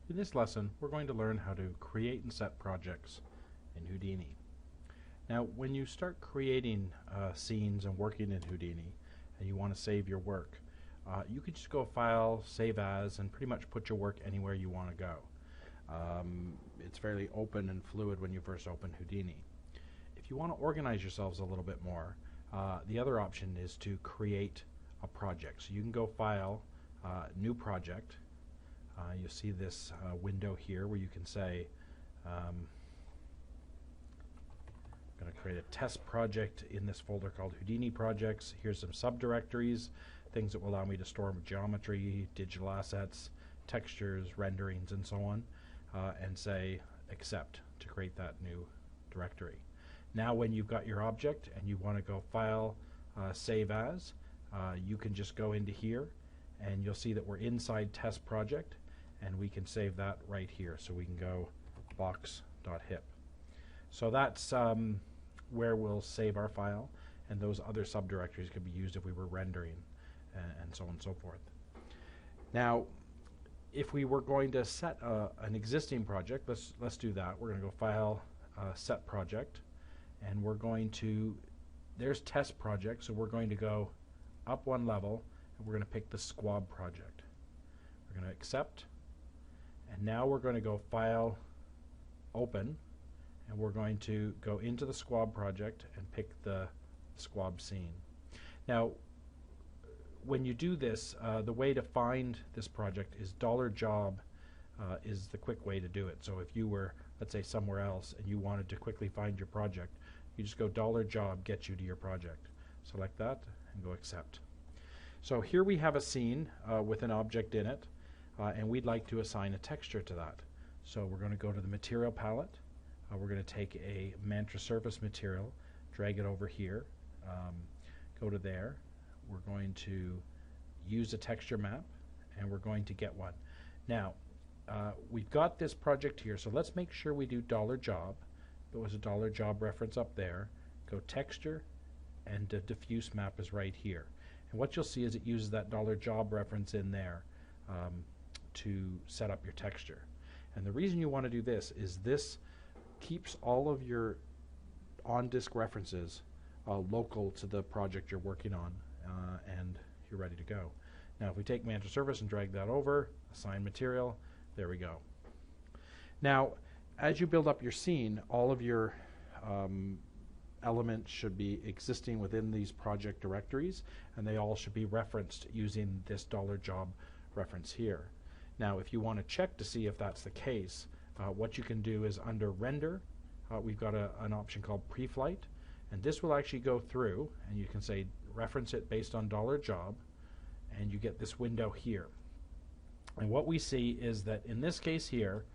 In this lesson, we're going to learn how to create and set projects in Houdini. Now, when you start creating scenes and working in Houdini, and you want to save your work, you can just go File, Save As, and pretty much put your work anywhere you want to go. It's fairly open and fluid when you first open Houdini. If you want to organize yourselves a little bit more, the other option is to create a project. So you can go File, New Project. You'll see this window here where you can say, I'm going to create a test project in this folder called Houdini Projects. Here's some subdirectories, things that will allow me to store geometry, digital assets, textures, renderings, and so on, and say accept to create that new directory. Now when you've got your object and you want to go File, Save As, you can just go into here and you'll see that we're inside test project, and we can save that right here. So we can go box.hip. So that's where we'll save our file, and those other subdirectories could be used if we were rendering and so on and so forth. Now, if we were going to set an existing project, let's do that. We're going to go File, Set Project, and we're going to, there's Test Project, so we're going to go up one level, and we're going to pick the Squab project. We're going to accept, and now we're going to go File, Open, and we're going to go into the Squab project and pick the Squab scene. Now, when you do this, the way to find this project is $job is the quick way to do it. So if you were, let's say, somewhere else and you wanted to quickly find your project, you just go $job gets you to your project. Select that and go Accept. So here we have a scene with an object in it, and we'd like to assign a texture to that. So we're going to go to the Material Palette. We're going to take a Mantra Surface material, drag it over here, go to there. We're going to use a texture map, and we're going to get one. Now, we've got this project here, so let's make sure we do $job. There was a $job reference up there. Go Texture, and the diffuse map is right here. And what you'll see is it uses that $job reference in there to set up your texture. And the reason you want to do this is this keeps all of your on-disk references local to the project you're working on, and you're ready to go. Now if we take Mantra Surface and drag that over, assign material, there we go. Now as you build up your scene, all of your elements should be existing within these project directories, and they all should be referenced using this $job reference here. Now if you want to check to see if that's the case, what you can do is under Render, we've got an option called Preflight, and this will actually go through, and you can say reference it based on $job, and you get this window here. And what we see is that in this case here,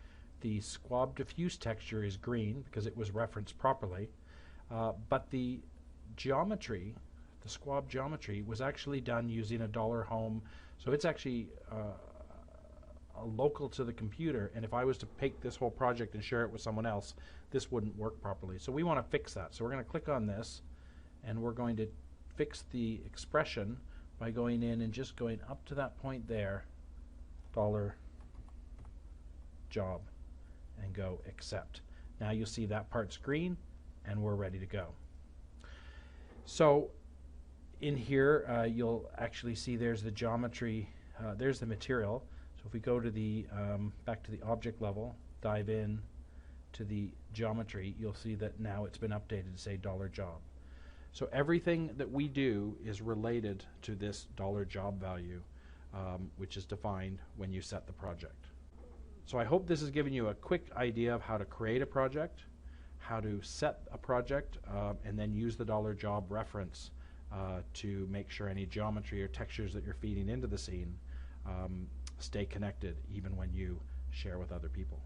the Squab diffuse texture is green because it was referenced properly, but the geometry, the Squab geometry, was actually done using a $home, so it's actually local to the computer, and if I was to take this whole project and share it with someone else, this wouldn't work properly. So we want to fix that. So we're going to click on this, and we're going to fix the expression by going in and just going up to that point there, $job, and go Accept. Now you'll see that part's green, and we're ready to go. So in here, you'll actually see there's the geometry, there's the material. So if we go to the back to the object level, dive in to the geometry, you'll see that now it's been updated to say $job. So everything that we do is related to this $job value, which is defined when you set the project. So I hope this has given you a quick idea of how to create a project, how to set a project, and then use the $job reference to make sure any geometry or textures that you're feeding into the scene stay connected even when you share with other people.